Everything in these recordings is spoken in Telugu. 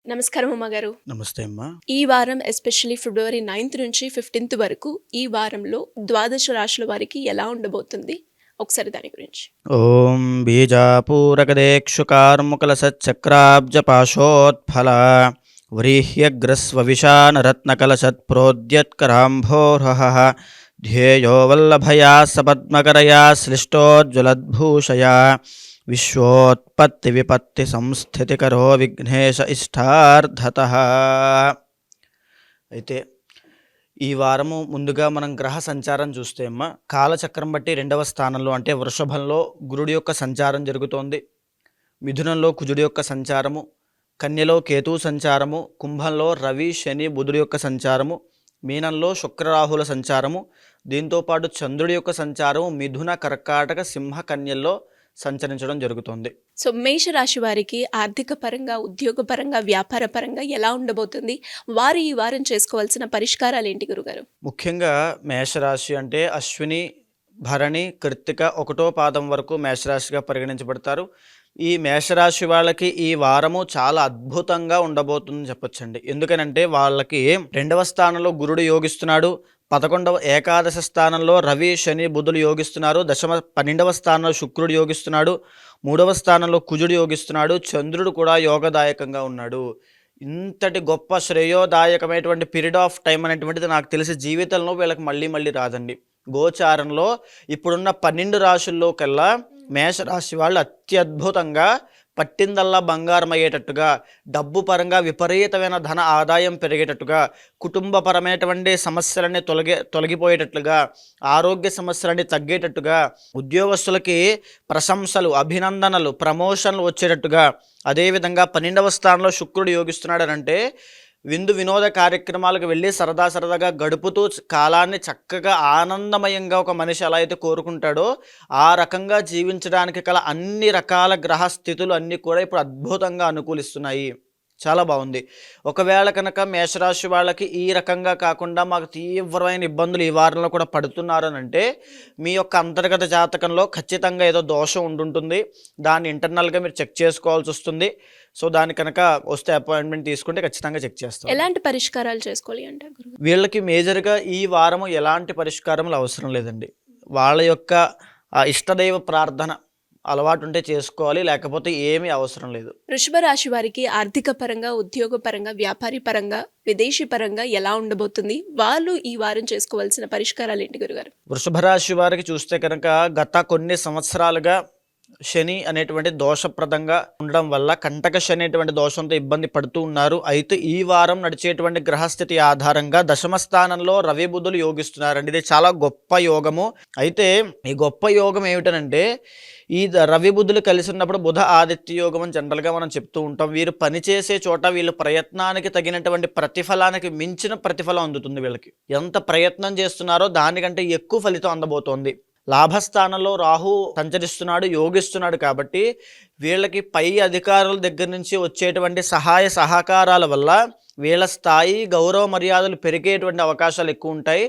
నమస్కారం ఉమ్మగారు. నమస్తే అమ్మా. ఈ వారం ఎస్పెషల్లీ ఫిబ్రవరి 9th నుంచి 15th వరకు ఈ వారంలో ద్వాదశ రాశుల వారికి ఎలా ఉండబోతుంది? ఒకసారి దాని గురించి. ఓం బీజాపూరకదేక్షుకార్ముకలసచ్చక్రాబ్జపాశోత్ఫల వ్రీహ్యగ్రస్వవిశానరత్నకలశత్ప్రోద్యత్కరాంభోర్హః ధ్యేయో వల్లభయా సపద్మకరయా శ్లిష్టోజ్వలద్భూషయా విశ్వోత్పత్తి విపత్తి సంస్థితికరో విఘ్నేశ ఇష్టార్థతః. అయితే ఈ వారము ముందుగా మనం గ్రహ సంచారం చూస్తే అమ్మ, కాలచక్రం బట్టి 2వ స్థానంలో అంటే వృషభంలో గురుడి యొక్క సంచారం జరుగుతోంది, మిథునంలో కుజుడి యొక్క సంచారము, కన్యలో కేతు సంచారము, కుంభంలో రవి శని బుధుడి యొక్క సంచారము, మీనంలో శుక్రరాహుల సంచారము, దీంతోపాటు చంద్రుడి యొక్క సంచారము మిథున కర్కాటక సింహ కన్యల్లో సంచరించడం జరుగుతోంది. సో మేషరాశి వారికి ఆర్థిక పరంగా, ఉద్యోగ పరంగా, వ్యాపార పరంగా ఎలా ఉండబోతుంది? వారు ఈ వారం చేసుకోవాల్సిన పరిష్కారాలు ఏంటి గురుగారు? ముఖ్యంగా మేషరాశి అంటే అశ్విని, భరణి, కృత్తిక 1వ పాదం వరకు మేషరాశిగా పరిగణించబడతారు. ఈ మేషరాశి వాళ్ళకి ఈ వారము చాలా అద్భుతంగా ఉండబోతుందని చెప్పొచ్చండి. ఎందుకనంటే వాళ్ళకి 2వ స్థానంలో గురుడు యోగిస్తున్నాడు, 11వ ఏకాదశ స్థానంలో రవి శని బుధులు యోగిస్తున్నారు, 12వ స్థానంలో శుక్రుడు యోగిస్తున్నాడు, 3వ స్థానంలో కుజుడు యోగిస్తున్నాడు, చంద్రుడు కూడా యోగదాయకంగా ఉన్నాడు. ఇంతటి గొప్ప శ్రేయోదాయకమైనటువంటి పీరియడ్ ఆఫ్ టైం అనేటువంటిది నాకు తెలిసి జీవితంలో వీళ్ళకి మళ్ళీ రాదండి. గోచారంలో ఇప్పుడున్న 12 రాశుల్లో కల్లా మేషరాశి వాళ్ళు అత్యద్భుతంగా పట్టిందల్లా బంగారం అయ్యేటట్టుగా, డబ్బు పరంగా విపరీతమైన ధన ఆదాయం పెరిగేటట్టుగా, కుటుంబపరమైనటువంటి సమస్యలన్నీ తొలగిపోయేటట్లుగా, ఆరోగ్య సమస్యలన్నీ తగ్గేటట్టుగా, ఉద్యోగస్తులకి ప్రశంసలు, అభినందనలు, ప్రమోషన్లు వచ్చేటట్టుగా, అదేవిధంగా 12వ స్థానంలో శుక్రుడు యోగిస్తున్నాడనంటే విందు వినోద కార్యక్రమాలకు వెళ్ళి సరదాగా గడుపుతూ కాలాన్ని చక్కగా ఆనందమయంగా ఒక మనిషి ఎలా అయితే కోరుకుంటాడో ఆ రకంగా జీవించడానికి గల అన్ని రకాల గ్రహ స్థితులు అన్నీ కూడా ఇప్పుడు అద్భుతంగా అనుకూలిస్తున్నాయి. చాలా బాగుంది. ఒకవేళ కనుక మేషరాశి వాళ్ళకి ఈ రకంగా కాకుండా మాకు తీవ్రమైన ఇబ్బందులు ఈ వారంలో కూడా పడుతున్నారు అని అంటే మీ యొక్క అంతర్గత జాతకంలో ఖచ్చితంగా ఏదో దోషం ఉండుంటుంది. దాన్ని ఇంటర్నల్గా మీరు చెక్ చేసుకోవాల్సి వస్తుంది. సో దాని కనుక వస్తే అపాయింట్మెంట్ తీసుకుంటే ఖచ్చితంగా చెక్ చేస్తాం. ఎలాంటి పరిష్కారాలు చేసుకోవాలి అంటారు గురుగారు? వీళ్ళకి మేజర్గా ఈ వారము ఎలాంటి పరిష్కారములు అవసరం లేదండి. వాళ్ళ యొక్క ఇష్టదైవ ప్రార్థన అలవాటు ఉంటే చేసుకోవాలి, లేకపోతే ఏమీ అవసరం లేదు. వృషభ రాశి వారికి ఆర్థిక పరంగా, ఉద్యోగ పరంగా, వ్యాపారి పరంగా, విదేశీ పరంగా ఎలా ఉండబోతుంది? వాళ్ళు ఈ వారం చేసుకోవాల్సిన పరిష్కారాలు ఏంటి గురుగారు? వృషభ రాశి వారికి చూస్తే కనుక గత కొన్ని సంవత్సరాలుగా శని అనేటువంటి దోషప్రదంగా ఉండడం వల్ల కంటక శని అనేటువంటి దోషంతో ఇబ్బంది పడుతూ ఉన్నారు. అయితే ఈ వారం నడిచేటువంటి గ్రహస్థితి ఆధారంగా 10వ స్థానంలో రవి బుధులు యోగిస్తున్నారండి. ఇది చాలా గొప్ప యోగము. అయితే ఈ గొప్ప యోగం ఏమిటనంటే ఈ రవి బుధులు కలిసి ఉన్నప్పుడు బుధ ఆదిత్య యోగం అని జనరల్గా మనం చెప్తూ ఉంటాం. వీరు పనిచేసే చోట వీళ్ళు ప్రయత్నానికి తగినటువంటి ప్రతిఫలానికి మించిన ప్రతిఫలం అందుతుంది. వీళ్ళకి ఎంత ప్రయత్నం చేస్తున్నారో దానికంటే ఎక్కువ ఫలితం అందబోతోంది. లాభస్థానంలో రాహు సంచరిస్తున్నాడు, యోగిస్తున్నాడు. కాబట్టి వీళ్ళకి పై అధికారుల దగ్గర నుంచి వచ్చేటువంటి సహాయ సహకారాల వల్ల వీళ్ళ స్థాయి, గౌరవ మర్యాదలు పెరిగేటువంటి అవకాశాలు ఎక్కువ ఉంటాయి.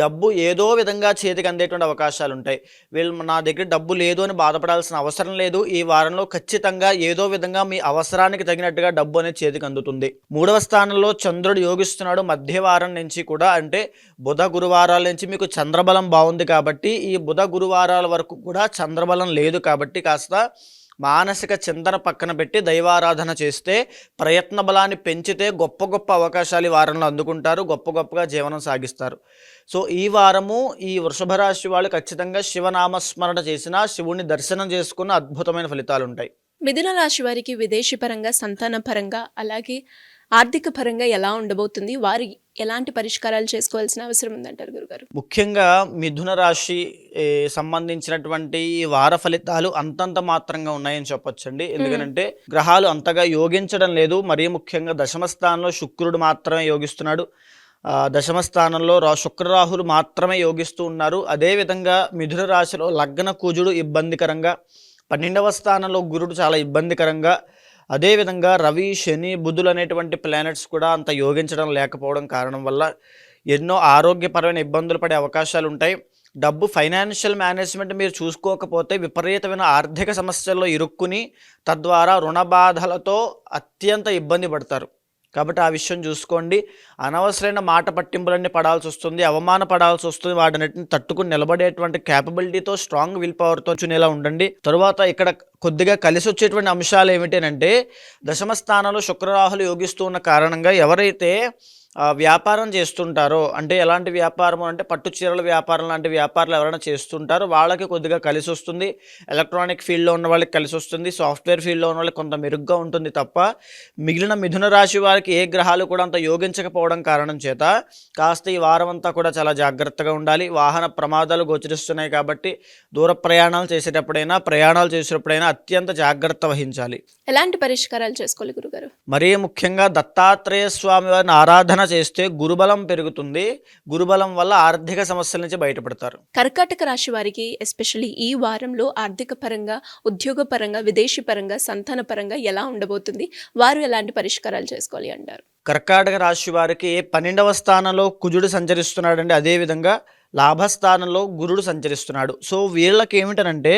డబ్బు ఏదో విధంగా చేతికి అందేటువంటి అవకాశాలు ఉంటాయి. వీళ్ళు నా దగ్గర డబ్బు లేదు అని బాధపడాల్సిన అవసరం లేదు. ఈ వారంలో ఖచ్చితంగా ఏదో విధంగా మీ అవసరానికి తగినట్టుగా డబ్బు అనేది చేతికి అందుతుంది. 3వ స్థానంలో చంద్రుడు యోగిస్తున్నాడు మధ్యవారం నుంచి కూడా, అంటే బుధ గురువారాల నుంచి మీకు చంద్రబలం బాగుంది. కాబట్టి ఈ బుధ గురువారాల వరకు కూడా చంద్రబలం లేదు. కాబట్టి కాస్త మానసిక చింతన పక్కన పెట్టి దైవారాధన చేస్తే, ప్రయత్న బలాన్ని పెంచితే గొప్ప అవకాశాలు ఈ వారంలో అందుకుంటారు, గొప్పగా జీవనం సాగిస్తారు. సో ఈ వారము ఈ వృషభ రాశి వాళ్ళు ఖచ్చితంగా శివనామస్మరణ చేసినా, శివుని దర్శనం చేసుకున్న అద్భుతమైన ఫలితాలు ఉంటాయి. మిథున రాశి వారికి విదేశీ పరంగా, సంతాన పరంగా, అలాగే ఆర్థిక పరంగా ఎలా ఉండబోతుంది? వారు ఎలాంటి పరిష్కారాలు చేసుకోవాల్సిన అవసరం ఉందంటారు గురుగారు? ముఖ్యంగా మిథున రాశి సంబంధించినటువంటి వార ఫలితాలు అంతంత మాత్రంగా ఉన్నాయని చెప్పొచ్చండి. ఎందుకంటే గ్రహాలు అంతగా యోగించడం లేదు. మరీ ముఖ్యంగా 10వ స్థానంలో శుక్రుడు మాత్రమే యోగిస్తున్నాడు. 10వ స్థానంలో శుక్రరాహులు మాత్రమే యోగిస్తూ ఉన్నారు. అదేవిధంగా మిథున రాశిలో లగ్న కుజుడు ఇబ్బందికరంగా, 12వ స్థానంలో గురుడు చాలా ఇబ్బందికరంగా, అదేవిధంగా రవి శని బుధులు అనేటువంటి ప్లానెట్స్ కూడా అంత యోగించడం లేకపోవడం కారణం వల్ల ఎన్నో ఆరోగ్యపరమైన ఇబ్బందులు పడే అవకాశాలు ఉంటాయి. డబ్బు ఫైనాన్షియల్ మేనేజ్మెంట్ మీరు చూసుకోకపోతే విపరీతమైన ఆర్థిక సమస్యల్లో ఇరుక్కుని తద్వారా రుణ బాధలతో అత్యంత ఇబ్బంది పడతారు. కాబట్టి ఆ విషయం చూసుకోండి. అనవసరమైన మాట పట్టింపులన్నీ పడాల్సి వస్తుంది, అవమానపడాల్సి వస్తుంది. వాటిని తట్టుకుని నిలబడేటువంటి క్యాపబిలిటీతో స్ట్రాంగ్ విల్ పవర్తో చునేలా ఉండండి. తరువాత ఇక్కడ కొద్దిగా కలిసి వచ్చేటువంటి అంశాలు ఏమిటంటే దశమ స్థానంలో శుక్రరాహులు యోగిస్తూ ఉన్న కారణంగా ఎవరైతే వ్యాపారం చేస్తుంటారో, అంటే ఎలాంటి వ్యాపారం అంటే పట్టు చీరల వ్యాపారం లాంటి వ్యాపారాలు ఎవరైనా చేస్తుంటారో వాళ్ళకి కొద్దిగా కలిసి వస్తుంది. ఎలక్ట్రానిక్ ఫీల్డ్లో ఉన్న వాళ్ళకి కలిసి వస్తుంది. సాఫ్ట్వేర్ ఫీల్డ్లో ఉన్న వాళ్ళకి కొంత మెరుగ్గా ఉంటుంది తప్ప మిగిలిన మిథున రాశి వారికి ఏ గ్రహాలు కూడా అంత యోగించకపోవడం కారణం చేత కాస్త ఈ వారం అంతా కూడా చాలా జాగ్రత్తగా ఉండాలి. వాహన ప్రమాదాలు గోచరిస్తున్నాయి కాబట్టి దూర ప్రయాణాలు చేసేటప్పుడైనా అత్యంత జాగ్రత్త వహించాలి. ఎలాంటి పరిష్కారాలు చేసుకోవాలి గురుగారు? మరీ ముఖ్యంగా దత్తాత్రేయ స్వామి వారిని ఆరాధన చేస్తే గురుబలం పెరుగుతుంది. గురుబలం వల్ల ఆర్థిక సమస్యల నుంచి బయటపడతారు. కర్కాటక రాశి వారికి ఎస్పెషల్లీ ఈ వారంలో ఆర్థిక పరంగా, ఉద్యోగ పరంగా, విదేశీ పరంగా, సంతాన పరంగా ఎలా ఉండబోతుంది? వారు ఎలాంటి పరిష్కారాలు చేసుకోవాలి అంటారు? కర్కాటక రాశి వారికి 12వ స్థానంలో కుజుడు సంచరిస్తున్నాడండి. అదేవిధంగా లాభస్థానంలో గురుడు సంచరిస్తున్నాడు. సో వీళ్ళకి ఏమిటనంటే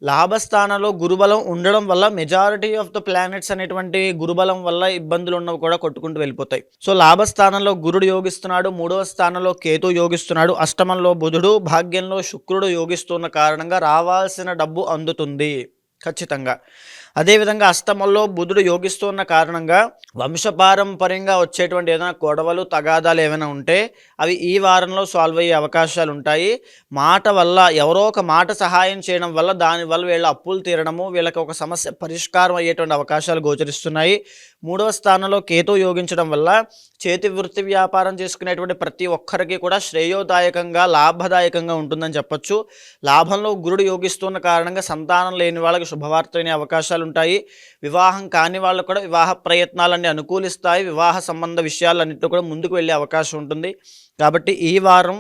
లాభస్థానంలో గురుబలం ఉండడం వల్ల మెజారిటీ ఆఫ్ ద ప్లానెట్స్ అనేటువంటి గురుబలం వల్ల ఇబ్బందులు ఉన్నవి కూడా కొట్టుకుంటూ వెళ్ళిపోతాయి. సో లాభస్థానంలో గురుడు యోగిస్తున్నాడు, 3వ స్థానంలో కేతు యోగిస్తున్నాడు, అష్టమంలో బుధుడు, భాగ్యంలో శుక్రుడు యోగిస్తున్న కారణంగా రావాల్సిన డబ్బు అందుతుంది ఖచ్చితంగా. అదేవిధంగా అష్టమంలో బుధుడు యోగిస్తున్న కారణంగా వంశపారంపర్యంగా వచ్చేటువంటి ఏదైనా గొడవలు, తగాదాలు ఏమైనా ఉంటే అవి ఈ వారంలో సాల్వ్ అయ్యే అవకాశాలు ఉంటాయి. మాట వల్ల, ఎవరో ఒక మాట సహాయం చేయడం వల్ల దానివల్ల వీళ్ళ అప్పులు తీరడము, వీళ్ళకి ఒక సమస్య పరిష్కారం అయ్యేటువంటి అవకాశాలు గోచరిస్తున్నాయి. 3వ స్థానంలో కేతు యోగించడం వల్ల చేతి వృత్తి వ్యాపారం చేసుకునేటువంటి ప్రతి ఒక్కరికి కూడా శ్రేయోదాయకంగా, లాభదాయకంగా ఉంటుందని చెప్పొచ్చు. లాభంలో గురుడు యోగిస్తున్న కారణంగా సంతానం లేని వాళ్ళకి శుభవార్త వినే అవకాశాలు ఉంటాయి. వివాహం కాని వాళ్ళు కూడా వివాహ ప్రయత్నాలన్నీ అనుకూలిస్తాయి. వివాహ సంబంధ విషయాలన్నింటిలో కూడా ముందుకు వెళ్ళే అవకాశం ఉంటుంది. కాబట్టి ఈ వారం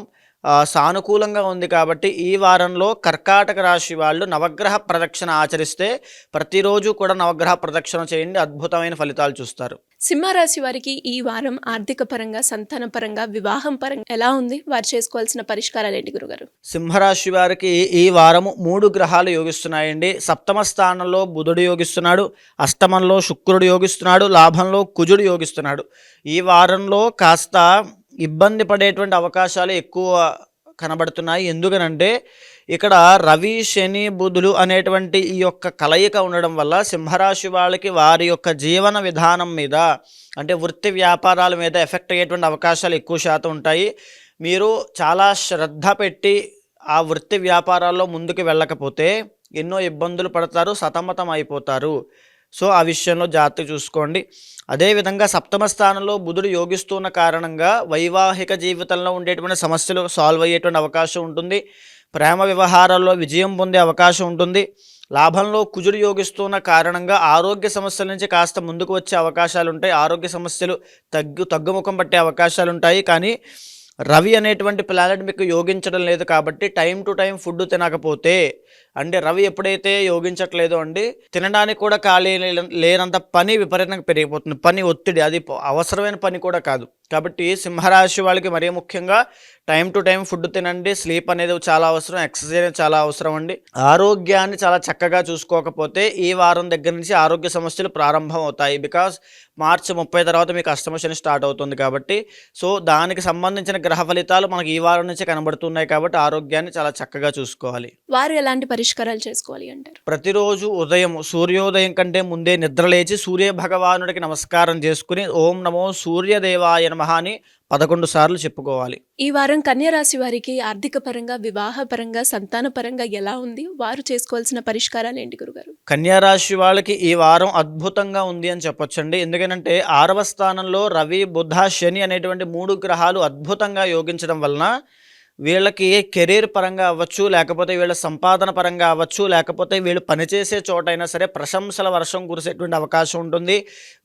సానుకూలంగా ఉంది. కాబట్టి ఈ వారంలో కర్కాటక రాశి వాళ్ళు నవగ్రహ ప్రదక్షిణ ఆచరిస్తే ప్రతిరోజు కూడా నవగ్రహ ప్రదక్షిణ చేయండి, అద్భుతమైన ఫలితాలు చూస్తారు. సింహరాశి వారికి ఈ వారం ఆర్థిక పరంగా, సంతాన పరంగా, వివాహం పరంగా ఎలా ఉంది? వారు చేసుకోవాల్సిన పరిష్కారాలు ఏంటి గురుగారు? సింహరాశి వారికి ఈ వారము 3 గ్రహాలు యోగిస్తున్నాయండి. 7వ స్థానంలో బుధుడు యోగిస్తున్నాడు, అష్టమంలో శుక్రుడు యోగిస్తున్నాడు, లాభంలో కుజుడు యోగిస్తున్నాడు. ఈ వారంలో కాస్త ఇబ్బంది పడేటువంటి అవకాశాలు ఎక్కువ కనబడుతున్నాయి. ఎందుకనంటే ఇక్కడ రవి, శని, బుధులు అనేటువంటి ఈ యొక్క కలయిక ఉండడం వల్ల సింహరాశి వాళ్ళకి వారి యొక్క జీవన విధానం మీద, అంటే వృత్తి వ్యాపారాల మీద ఎఫెక్ట్ అయ్యేటువంటి అవకాశాలు ఎక్కువ శాతం ఉంటాయి. మీరు చాలా శ్రద్ధ పెట్టి ఆ వృత్తి వ్యాపారాల్లో ముందుకు వెళ్ళకపోతే ఎన్నో ఇబ్బందులు పడతారు, సతమతం అయిపోతారు. సో ఆ విషయంలో జాగ్రత్త చూసుకోండి. అదేవిధంగా 7వ స్థానంలో బుధుడు యోగిస్తున్న కారణంగా వైవాహిక జీవితంలో ఉండేటువంటి సమస్యలు సాల్వ్ అయ్యేటువంటి అవకాశం ఉంటుంది. ప్రేమ వ్యవహారాల్లో విజయం పొందే అవకాశం ఉంటుంది. లాభంలో కుజుడు యోగిస్తున్న కారణంగా ఆరోగ్య సమస్యల నుంచి కాస్త ముందుకు వచ్చే అవకాశాలు ఉంటాయి. ఆరోగ్య సమస్యలు తగ్గుముఖం పట్టే అవకాశాలు ఉంటాయి. కానీ రవి అనేటువంటి ప్లానెట్ మీకు యోగించడం లేదు కాబట్టి టైం టు టైం ఫుడ్ తినకపోతే, అంటే రవి ఎప్పుడైతే యోగించట్లేదో అండి తినడానికి కూడా ఖాళీ లేనంత పని విపరీతంగా పెరిగిపోతుంది. పని ఒత్తిడి, అది అవసరమైన పని కూడా కాదు. కాబట్టి సింహరాశి వాళ్ళకి మరీ ముఖ్యంగా టైం టు టైం ఫుడ్ తినండి. స్లీప్ అనేది చాలా అవసరం, ఎక్సర్సైజ్ చాలా అవసరం అండి. ఆరోగ్యాన్ని చాలా చక్కగా చూసుకోకపోతే ఈ వారం దగ్గర నుంచి ఆరోగ్య సమస్యలు ప్రారంభం అవుతాయి. బికాజ్ మార్చి 30 తర్వాత మీకు అష్టమ శని స్టార్ట్ అవుతుంది కాబట్టి, సో దానికి సంబంధించిన గ్రహ ఫలితాలు మనకి ఈ వారం నుంచి కనబడుతున్నాయి. కాబట్టి ఆరోగ్యాన్ని చాలా చక్కగా చూసుకోవాలి. వారు ఎలాంటి పరిష్కారాలు చేసుకోవాలి అంటారు? ప్రతిరోజు ఉదయం సూర్యోదయం కంటే ముందే నిద్రలేచి సూర్య భగవానుడికి నమస్కారం చేసుకుని ఓం నమో సూర్యదేవాయ నమః అని 11 సార్లు చెప్పుకోవాలి. ఈ వారం కన్యా రాశి వారికి ఆర్థిక పరంగా, వివాహ పరంగా, సంతాన పరంగా ఎలా ఉంది? వారు చేసుకోవాల్సిన పరిష్కారాలు ఏంటి గురుగారు? కన్యా రాశి వాళ్ళకి ఈ వారం అద్భుతంగా ఉంది అని చెప్పొచ్చండి. ఎందుకంటే 6వ స్థానంలో రవి, బుధ, శని అనేటువంటి 3 గ్రహాలు అద్భుతంగా యోగించడం వలన వీళ్ళకి కెరీర్ పరంగా అవ్వచ్చు, లేకపోతే వీళ్ళ సంపాదన పరంగా అవ్వచ్చు, లేకపోతే వీళ్ళు పనిచేసే చోటైనా సరే ప్రశంసల వర్షం కురిసేటువంటి అవకాశం ఉంటుంది.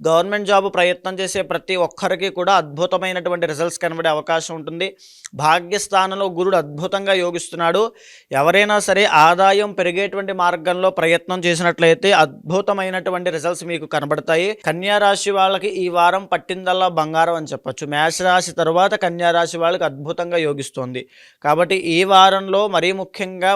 గవర్నమెంట్ జాబ్ ప్రయత్నం చేసే ప్రతి ఒక్కరికి కూడా అద్భుతమైనటువంటి రిజల్ట్స్ కనబడే అవకాశం ఉంటుంది. భాగ్యస్థానంలో గురుడు అద్భుతంగా యోగిస్తున్నాడు. ఎవరైనా సరే ఆదాయం పెరిగేటువంటి మార్గంలో ప్రయత్నం చేసినట్లయితే అద్భుతమైనటువంటి రిజల్ట్స్ మీకు కనబడతాయి. కన్యా రాశి వాళ్ళకి ఈ వారం పట్టిందల్లా బంగారం అని చెప్పొచ్చు. మేష రాశి తర్వాత కన్యా రాశి వాళ్ళకి అద్భుతంగా యోగిస్తోంది. కాబట్టి ఈ వారంలో మరీ ముఖ్యంగా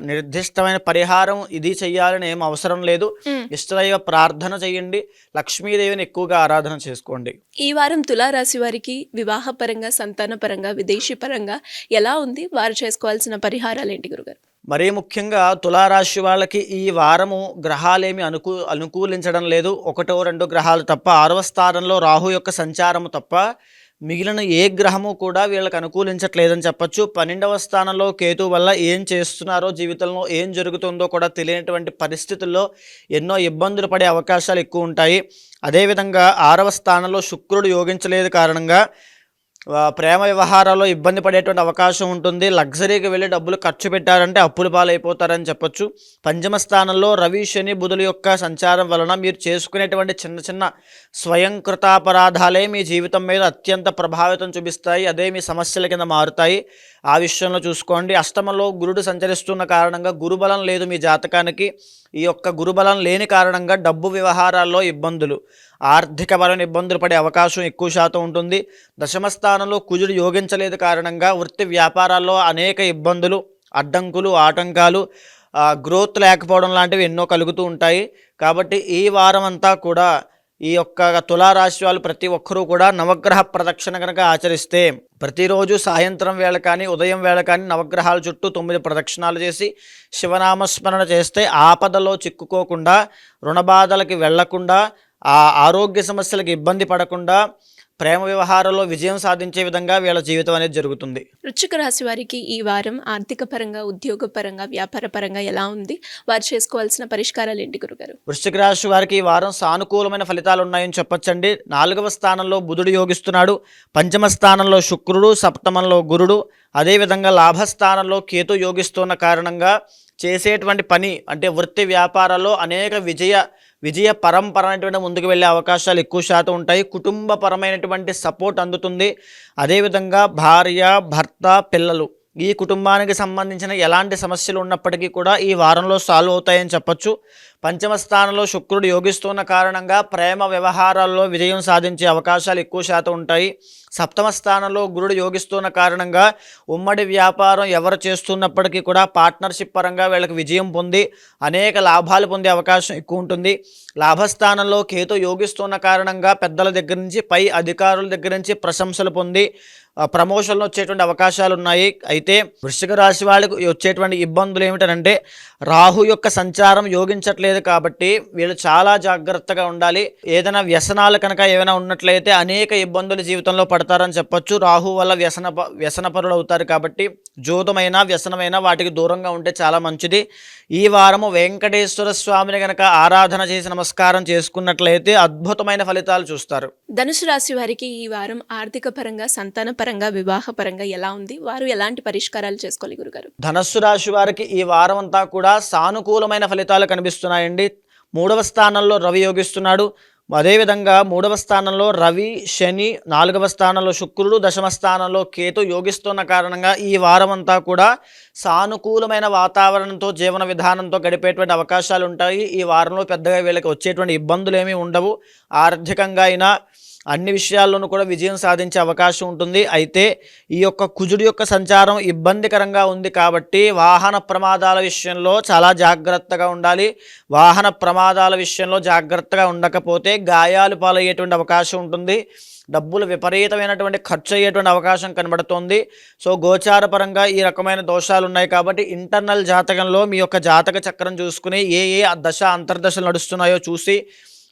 నిర్దిష్టమైన పరిహారం ఇది చెయ్యాలని ఏం అవసరం లేదు. ఇష్టదైవ ప్రార్థన చేయండి, లక్ష్మీదేవిని ఎక్కువగా ఆరాధన చేసుకోండి. ఈ వారం తులారాశి వారికి వివాహపరంగా, సంతానపరంగా, విదేశీ పరంగా ఎలా ఉంది? వారు చేసుకోవాల్సిన పరిహారాలు ఏంటి గురుగారు? మరీ ముఖ్యంగా తులారాశి వాళ్ళకి ఈ వారము గ్రహాలేమి అనుకూలించడం లేదు. 1, 2 గ్రహాలు తప్ప, 6వ స్థానంలో రాహు యొక్క సంచారము తప్ప మిగిలిన ఏ గ్రహము కూడా వీళ్ళకి అనుకూలించట్లేదని చెప్పచ్చు. 12వ స్థానంలో కేతు వల్ల ఏం చేస్తున్నారో, జీవితంలో ఏం జరుగుతుందో కూడా తెలియనటువంటి పరిస్థితుల్లో ఎన్నో ఇబ్బందులు పడే అవకాశాలు ఎక్కువ ఉంటాయి. అదేవిధంగా 6వ స్థానంలో శుక్రుడు యోగించలేదు కారణంగా ప్రేమ వ్యవహారాల్లో ఇబ్బంది పడేటువంటి అవకాశం ఉంటుంది. లగ్జరీకి వెళ్ళి డబ్బులు ఖర్చు పెట్టారంటే అప్పుల పాలైపోతారని చెప్పొచ్చు. 5వ స్థానంలో రవి, శని, బుధుల యొక్క సంచారం వలన మీరు చేసుకునేటువంటి చిన్న చిన్న స్వయంకృతాపరాధాలే మీ జీవితం మీద అత్యంత ప్రభావితం చూపిస్తాయి. అదే మీ సమస్యల కింద మారుతాయి. ఆ విషయంలో చూసుకోండి. అష్టమంలో గురుడు సంచరిస్తున్న కారణంగా గురుబలం లేదు మీ జాతకానికి. ఈ యొక్క గురుబలం లేని కారణంగా డబ్బు వ్యవహారాల్లో ఇబ్బందులు, ఆర్థికపరమైన ఇబ్బందులు పడే అవకాశం ఎక్కువ శాతం ఉంటుంది. 10వ స్థానంలో కుజుడు యోగించలేదు కారణంగా వృత్తి వ్యాపారాల్లో అనేక ఇబ్బందులు, అడ్డంకులు, ఆటంకాలు, గ్రోత్ లేకపోవడం లాంటివి ఎన్నో కలుగుతూ ఉంటాయి. కాబట్టి ఈ వారం అంతా కూడా ఈ యొక్క తులారాశి వాళ్ళు ప్రతి ఒక్కరూ కూడా నవగ్రహ ప్రదక్షిణ కనుక ఆచరిస్తే, ప్రతిరోజు సాయంత్రం వేళ కానీ ఉదయం వేళ కానీ నవగ్రహాల చుట్టూ 9 ప్రదక్షిణాలు చేసి శివనామస్మరణ చేస్తే ఆపదలో చిక్కుకోకుండా, రుణబాధలకి వెళ్లకుండా, ఆరోగ్య సమస్యలకు ఇబ్బంది పడకుండా, ప్రేమ వ్యవహారంలో విజయం సాధించే విధంగా వీళ్ళ జీవితం అనేది జరుగుతుంది. వృశ్చిక రాశి వారికి ఈ వారం ఆర్థిక పరంగా, ఉద్యోగ పరంగా, వ్యాపార పరంగా ఎలా ఉంది? వారు చేసుకోవాల్సిన పరిష్కారాలు ఏంటి గురుగారు? వృశ్చిక రాశి వారికి ఈ వారం సానుకూలమైన ఫలితాలు ఉన్నాయని చెప్పొచ్చండి. 4వ స్థానంలో బుధుడు యోగిస్తున్నాడు, 5వ స్థానంలో శుక్రుడు, 7మంలో గురుడు, అదేవిధంగా లాభస్థానంలో కేతు యోగిస్తున్న కారణంగా చేసేటువంటి పని అంటే వృత్తి వ్యాపారాల్లో అనేక విజయ పరంపర అనేటువంటి ముందుకు వెళ్ళే అవకాశాలు ఎక్కువ శాతం ఉంటాయి. కుటుంబపరమైనటువంటి సపోర్ట్ అందుతుంది. అదేవిధంగా భార్య, భర్త, పిల్లలు, ఈ కుటుంబానికి సంబంధించిన ఎలాంటి సమస్యలు ఉన్నప్పటికీ కూడా ఈ వారంలో సాల్వ్ అవుతాయని చెప్పచ్చు. 5వ స్థానంలో శుక్రుడు యోగిస్తున్న కారణంగా ప్రేమ వ్యవహారాల్లో విజయం సాధించే అవకాశాలు ఎక్కువ శాతం ఉంటాయి. 7వ స్థానంలో గురుడు యోగిస్తున్న కారణంగా ఉమ్మడి వ్యాపారం ఎవరు చేస్తున్నప్పటికీ కూడా పార్ట్నర్షిప్ పరంగా వీళ్ళకి విజయం పొంది అనేక లాభాలు పొందే అవకాశం ఎక్కువ ఉంటుంది. లాభస్థానంలో కేతు యోగిస్తున్న కారణంగా పెద్దల దగ్గర నుంచి, పై అధికారుల దగ్గర నుంచి ప్రశంసలు పొంది ప్రమోషన్లు వచ్చేటువంటి అవకాశాలు ఉన్నాయి. అయితే వృశ్చిక రాశి వాళ్ళకు వచ్చేటువంటి ఇబ్బందులు ఏమిటంటే రాహు యొక్క సంచారం యోగించట్లేదు కాబట్టి వీళ్ళు చాలా జాగ్రత్తగా ఉండాలి. ఏదైనా వ్యసనాలు కనుక ఏమైనా ఉన్నట్లయితే అనేక ఇబ్బందులు జీవితంలో పడతారని చెప్పొచ్చు. రాహు వల్ల వ్యసనపరులు అవుతారు కాబట్టి జోదమైన, వ్యసనమైన వాటికి దూరంగా ఉంటే చాలా మంచిది. ఈ వారము వెంకటేశ్వర స్వామిని కనుక ఆరాధన చేసి నమస్కారం చేసుకున్నట్లయితే అద్భుతమైన ఫలితాలు చూస్తారు. ధనుసు రాశి వారికి ఈ వారం ఆర్థిక పరంగా, సంతాన పరంగా, వివాహ పరంగా ఎలా ఉంది? వారు ఎలాంటి పరిష్కారాలు చేసుకోవాలి గురుగారు? ధనస్సు రాశి వారికి ఈ వారం అంతా కూడా సానుకూలమైన ఫలితాలు కనిపిస్తున్నాయండి. 3వ స్థానంలో రవి యోగిస్తున్నాడు. అదేవిధంగా 3వ స్థానంలో రవి, శని, 4వ స్థానంలో శుక్రుడు, 10వ స్థానంలో కేతు యోగిస్తున్న కారణంగా ఈ వారం అంతా కూడా సానుకూలమైన వాతావరణంతో, జీవన విధానంతో గడిపేటువంటి అవకాశాలు ఉంటాయి. ఈ వారంలో పెద్దగా వీళ్ళకి వచ్చేటువంటి ఇబ్బందులు ఏమీ ఉండవు. ఆర్థికంగా అయినా అన్ని విషయాల్లోనూ కూడా విజయం సాధించే అవకాశం ఉంటుంది. అయితే ఈ యొక్క కుజుడి యొక్క సంచారం ఇబ్బందికరంగా ఉంది కాబట్టి వాహన ప్రమాదాల విషయంలో చాలా జాగ్రత్తగా ఉండాలి. వాహన ప్రమాదాల విషయంలో జాగ్రత్తగా ఉండకపోతే గాయాలు పాలయ్యేటువంటి అవకాశం ఉంటుంది. డబ్బులు విపరీతమైనటువంటి ఖర్చు అయ్యేటువంటి అవకాశం కనబడుతోంది. సో గోచారపరంగా ఈ రకమైన దోషాలు ఉన్నాయి కాబట్టి ఇంటర్నల్ జాతకంలో మీ యొక్క జాతక చక్రం చూసుకుని ఏ దశ అంతర్దశలు నడుస్తున్నాయో చూసి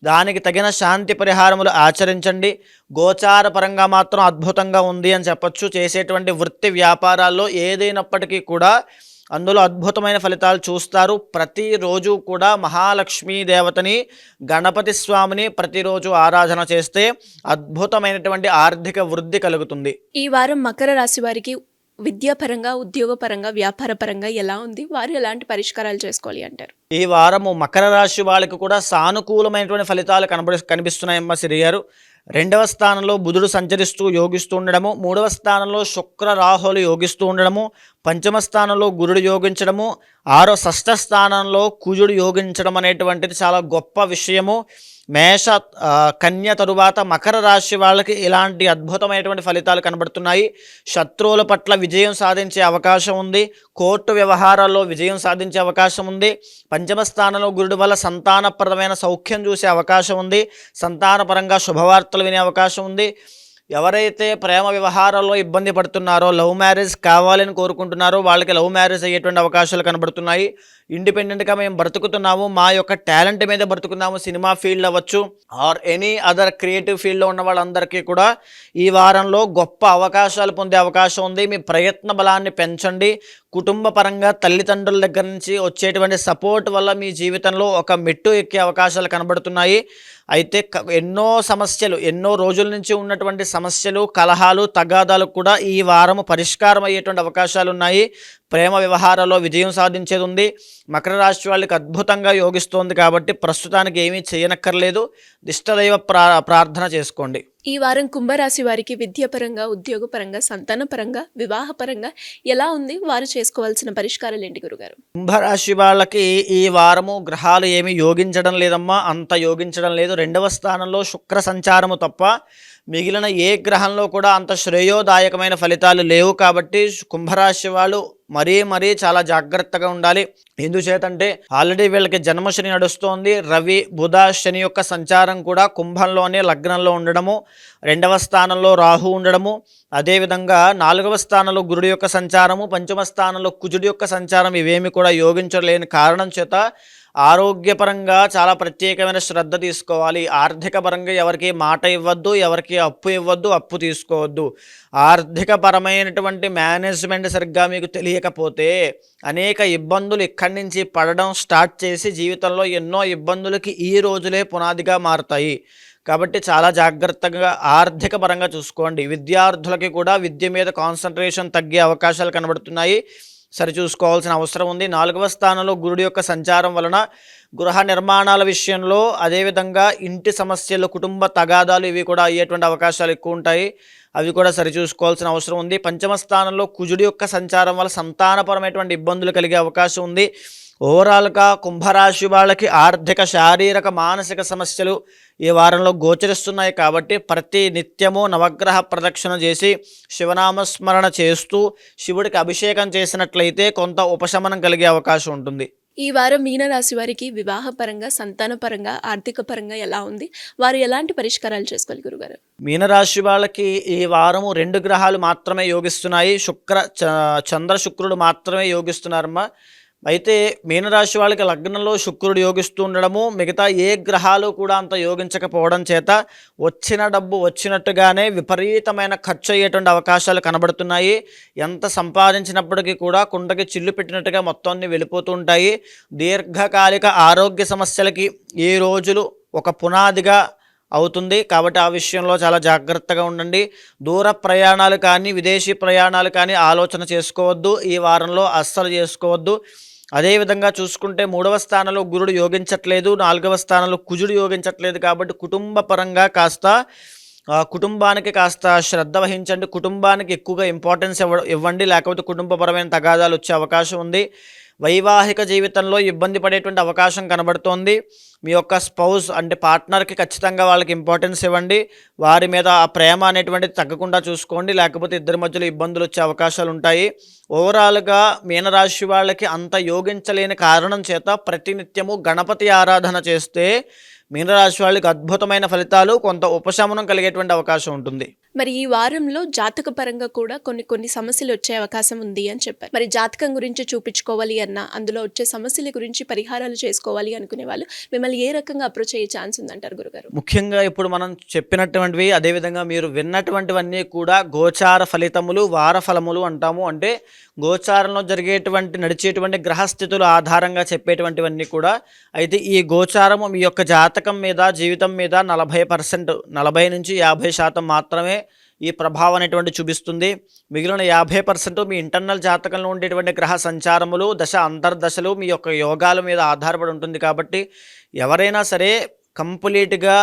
దానికి తగిన శాంతి పరిహారములు ఆచరించండి. గోచార పరంగా మాత్రం అద్భుతంగా ఉంది అని చెప్పచ్చు. చేసేటువంటి వృత్తి వ్యాపారాల్లో ఏదైనప్పటికీ కూడా అందులో అద్భుతమైన ఫలితాలు చూస్తారు. ప్రతిరోజు కూడా మహాలక్ష్మీ దేవతని, గణపతి స్వామిని ప్రతిరోజు ఆరాధన చేస్తే అద్భుతమైనటువంటి ఆర్థిక వృద్ధి కలుగుతుంది. ఈ వారం మకర రాశి వారికి విద్యాపరంగా, ఉద్యోగపరంగా, వ్యాపార పరంగా ఎలా ఉంది? వారు ఎలాంటి పరిష్కారాలు చేసుకోవాలి అంటారు? ఈ వారము మకర రాశి వాళ్ళకి కూడా సానుకూలమైనటువంటి ఫలితాలు కనిపిస్తున్నాయమ్మ సిరి గారు. 2వ స్థానంలో బుధుడు సంచరిస్తూ యోగిస్తూ ఉండడము, 3వ స్థానంలో శుక్ర రాహులు యోగిస్తూ ఉండడము, 5వ స్థానంలో గురుడు యోగించడము, 6వ స్థానంలో కుజుడు యోగించడం అనేటువంటిది చాలా గొప్ప విషయము. మేష కన్య తరువాత మకర రాశి వాళ్ళకి ఇలాంటి అద్భుతమైనటువంటి ఫలితాలు కనబడుతున్నాయి. శత్రువుల పట్ల విజయం సాధించే అవకాశం ఉంది. కోర్టు వ్యవహారాల్లో విజయం సాధించే అవకాశం ఉంది. పంచమ స్థానంలో గురుడు వల్ల సంతానప్రదమైన సౌఖ్యం చూసే అవకాశం ఉంది. సంతానపరంగా శుభవార్తలు వినే అవకాశం ఉంది. ఎవరైతే ప్రేమ వ్యవహారాల్లో ఇబ్బంది పడుతున్నారో, లవ్ మ్యారేజ్ కావాలని కోరుకుంటున్నారో వాళ్ళకి లవ్ మ్యారేజ్ అయ్యేటువంటి అవకాశాలు కనబడుతున్నాయి. ఇండిపెండెంట్గా మేము బ్రతుకుతున్నాము, మా యొక్క టాలెంట్ మీద బ్రతుకున్నాము, సినిమా ఫీల్డ్ అవ్వచ్చు ఆర్ ఎనీ అదర్ క్రియేటివ్ ఫీల్డ్లో ఉన్న వాళ్ళందరికీ కూడా ఈ వారంలో గొప్ప అవకాశాలు పొందే అవకాశం ఉంది. మీ ప్రయత్న బలాన్ని పెంచండి. కుటుంబ పరంగా తల్లిదండ్రుల దగ్గర నుంచి వచ్చేటువంటి సపోర్ట్ వల్ల మీ జీవితంలో ఒక మెట్టు ఎక్కే అవకాశాలు కనబడుతున్నాయి. అయితే ఎన్నో రోజుల నుంచి ఉన్నటువంటి సమస్యలు, కలహాలు, తగాదాలు కూడా ఈ వారము పరిష్కారం అయ్యేటువంటి అవకాశాలు ఉన్నాయి. ప్రేమ వ్యవహారాల్లో విజయం సాధించేది ఉంది. మకర రాశి వాళ్ళకి అద్భుతంగా యోగిస్తోంది కాబట్టి ప్రస్తుతానికి ఏమీ చేయనక్కర్లేదు. దిష్టదైవ ప్రార్థన చేసుకోండి. ఈ వారం కుంభరాశి వారికి విద్యాపరంగా, ఉద్యోగపరంగా, సంతానపరంగా, వివాహపరంగా ఎలా ఉంది? వారు చేసుకోవాల్సిన పరిష్కారాలు ఏంటి గురుగారు? కుంభరాశి వాళ్ళకి ఈ వారము గ్రహాలు ఏమీ యోగించడం లేదమ్మా, అంత యోగించడం లేదు. 2వ స్థానంలో శుక్ర సంచారము తప్ప మిగిలిన ఏ గ్రహంలో కూడా అంత శ్రేయోదాయకమైన ఫలితాలు లేవు. కాబట్టి కుంభరాశి వాళ్ళు మరీ చాలా జాగ్రత్తగా ఉండాలి. ఎందుచేతంటే ఆల్రెడీ వీళ్ళకి జన్మశని నడుస్తోంది. రవి, బుధ, శని యొక్క సంచారం కూడా కుంభంలోనే లగ్నంలో ఉండడము, 2వ స్థానంలో రాహు ఉండడము, అదేవిధంగా 4వ స్థానంలో గురుడు యొక్క సంచారము, 5వ స్థానంలో కుజుడి యొక్క సంచారం ఇవేమి కూడా యోగించలేని కారణం చేత ఆరోగ్యపరంగా చాలా ప్రత్యేకమైన శ్రద్ధ తీసుకోవాలి. ఆర్థిక పరంగా ఎవరికి మాట ఇవ్వద్దు, ఎవరికి అప్పు ఇవ్వద్దు, అప్పు తీసుకోవద్దు. ఆర్థిక పరమైనటువంటి మేనేజ్మెంట్ సరిగ్గా మీకు తెలియకపోతే అనేక ఇబ్బందులు ఇక్కడి నుంచి పడడం స్టార్ట్ చేసి జీవితంలో ఎన్నో ఇబ్బందులకి ఈ రోజులే పునాదిగా మారుతాయి. కాబట్టి చాలా జాగ్రత్తగా ఆర్థిక పరంగా చూసుకోండి. విద్యార్థులకి కూడా విద్య మీద కాన్సన్ట్రేషన్ తగ్గే అవకాశాలు కనబడుతున్నాయి. సరిచూసుకోవాల్సిన అవసరం ఉంది. 4వ స్థానంలో గురుడు యొక్క సంచారం వలన గృహ నిర్మాణాల విషయంలో, అదేవిధంగా ఇంటి సమస్యలు, కుటుంబ తగాదాలు ఇవి కూడా అయ్యేటువంటి అవకాశాలు ఎక్కువ ఉంటాయి. అవి కూడా సరిచూసుకోవాల్సిన అవసరం ఉంది. 5వ స్థానంలో కుజుడి యొక్క సంచారం వల్ల సంతానపరమైనటువంటి ఇబ్బందులు కలిగే అవకాశం ఉంది. ఓవరాల్గా కుంభరాశి వాళ్ళకి ఆర్థిక, శారీరక, మానసిక సమస్యలు ఈ వారంలో గోచరిస్తున్నాయి. కాబట్టి ప్రతి నిత్యము నవగ్రహ ప్రదక్షిణ చేసి శివనామస్మరణ చేస్తూ శివుడికి అభిషేకం చేసినట్లయితే కొంత ఉపశమనం కలిగే అవకాశం ఉంటుంది. ఈ వారం మీనరాశి వారికి వివాహపరంగా, సంతానపరంగా, ఆర్థిక పరంగా ఎలా ఉంది? వారు ఎలాంటి పరిష్కారాలు చేసుకోవాలి గురుగారు? మీనరాశి వాళ్ళకి ఈ వారము 2 గ్రహాలు మాత్రమే యోగిస్తున్నాయి. చంద్ర శుక్రుడు మాత్రమే యోగిస్తున్నారమ్మా. అయితే మీనరాశి వాళ్ళకి లగ్నంలో శుక్రుడు యోగిస్తూ ఉండడము, మిగతా ఏ గ్రహాలు కూడా అంత యోగించకపోవడం చేత వచ్చిన డబ్బు వచ్చినట్టుగానే విపరీతమైన ఖర్చు అయ్యేటువంటి అవకాశాలు కనబడుతున్నాయి. ఎంత సంపాదించినప్పటికీ కూడా కుండకి చిల్లు పెట్టినట్టుగా మొత్తాన్ని వెళ్ళిపోతూ ఉంటాయి. దీర్ఘకాలిక ఆరోగ్య సమస్యలకి ఈ రోజులు ఒక పునాదిగా అవుతుంది. కాబట్టి ఆ విషయంలో చాలా జాగ్రత్తగా ఉండండి. దూర ప్రయాణాలు కానీ, విదేశీ ప్రయాణాలు కానీ ఆలోచన చేసుకోవద్దు. ఈ వారంలో అస్సలు చేసుకోవద్దు. అదేవిధంగా చూసుకుంటే 3వ స్థానంలో గురుడు యోగించట్లేదు, 4వ స్థానంలో కుజుడు యోగించట్లేదు. కాబట్టి కుటుంబ పరంగా కుటుంబానికి కాస్త శ్రద్ధ వహించండి. కుటుంబానికి ఎక్కువగా ఇంపార్టెన్స్ ఇవ్వండి, లేకపోతే కుటుంబపరమైన తగాదాలు వచ్చే అవకాశం ఉంది. వైవాహిక జీవితంలో ఇబ్బంది పడేటువంటి అవకాశం కనబడుతోంది. మీ యొక్క స్పౌస్ అంటే పార్ట్నర్కి ఖచ్చితంగా వాళ్ళకి ఇంపార్టెన్స్ ఇవ్వండి. వారి మీద ఆ ప్రేమ అనేటువంటిది తగ్గకుండా చూసుకోండి, లేకపోతే ఇద్దరి మధ్యలో ఇబ్బందులు వచ్చే అవకాశాలు ఉంటాయి. ఓవరాల్గా మీనరాశి వాళ్ళకి అంత యోగించలేని కారణం చేత ప్రతినిత్యము గణపతి ఆరాధన చేస్తే మీనరాశి వాళ్ళకి అద్భుతమైన ఫలితాలు, కొంత ఉపశమనం కలిగేటువంటి అవకాశం ఉంటుంది. మరి ఈ వారంలో జాతక పరంగా కూడా కొన్ని సమస్యలు వచ్చే అవకాశం ఉంది అని చెప్పారు. మరి జాతకం గురించి చూపించుకోవాలి అన్నా, అందులో వచ్చే సమస్యల గురించి పరిహారాలు చేసుకోవాలి అనుకునే వాళ్ళు మిమ్మల్ని ఏ రకంగా అప్రోచ్ అయ్యే ఛాన్స్ ఉందంటారు గురుగారు? ముఖ్యంగా ఇప్పుడు మనం చెప్పినటువంటివి, అదేవిధంగా మీరు విన్నటువంటివన్నీ కూడా గోచార ఫలితములు, వార ఫలములు అంటాము. అంటే గోచారంలో నడిచేటువంటి గ్రహస్థితుల ఆధారంగా చెప్పేటువంటివన్నీ కూడా. అయితే ఈ గోచారము మీ యొక్క జాతకం మీద, జీవితం మీద 40% 40 నుంచి 50% మాత్రమే ఈ ప్రభావం అనేటువంటి చూపిస్తుంది. మిగిలిన 50% మీ ఇంటర్నల్ జాతకంలో ఉండేటువంటి గ్రహ సంచారములు, దశ అంతర్దశలు, మీ యొక్క యోగాల మీద ఆధారపడి ఉంటుంది. కాబట్టి ఎవరైనా సరే కంప్లీట్గా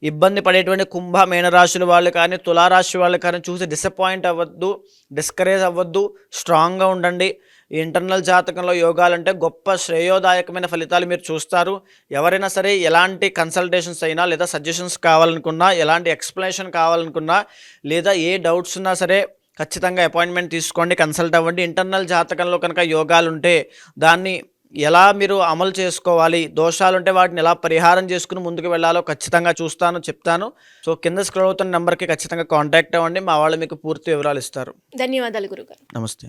ఇబ్బంది పడేటువంటి కుంభ, మీనరాశుల వాళ్ళు కానీ, తులారాశి వాళ్ళు కానీ చూసి డిసప్పాయింట్ అవ్వద్దు, డిస్కరేజ్ అవ్వద్దు, స్ట్రాంగ్గా ఉండండి. ఈ ఇంటర్నల్ జాతకంలో యోగాలంటే గొప్ప శ్రేయోదాయకమైన ఫలితాలు మీరు చూస్తారు. ఎవరైనా సరే ఎలాంటి కన్సల్టేషన్స్ అయినా లేదా సజెషన్స్ కావాలనుకున్నా, ఎలాంటి ఎక్స్‌ప్లనేషన్ కావాలనుకున్నా లేదా ఏ డౌట్స్ ఉన్నా సరే ఖచ్చితంగా అపాయింట్మెంట్ తీసుకోండి, కన్సల్ట్ అవ్వండి. ఇంటర్నల్ జాతకంలో కనుక యోగాలుంటే దాన్ని ఎలా మీరు అమలు చేసుకోవాలి, దోషాలుంటే వాటిని ఎలా పరిహారం చేసుకుని ముందుకు వెళ్ళాలో ఖచ్చితంగా చూస్తాను, చెప్తాను. సో కింద స్క్రోల్ అవుతున్న నెంబర్‌కి ఖచ్చితంగా కాంటాక్ట్ అవ్వండి. మా వాళ్ళు మీకు పూర్తి వివరాలు ఇస్తారు. ధన్యవాదాలు గురుగారు. నమస్తే.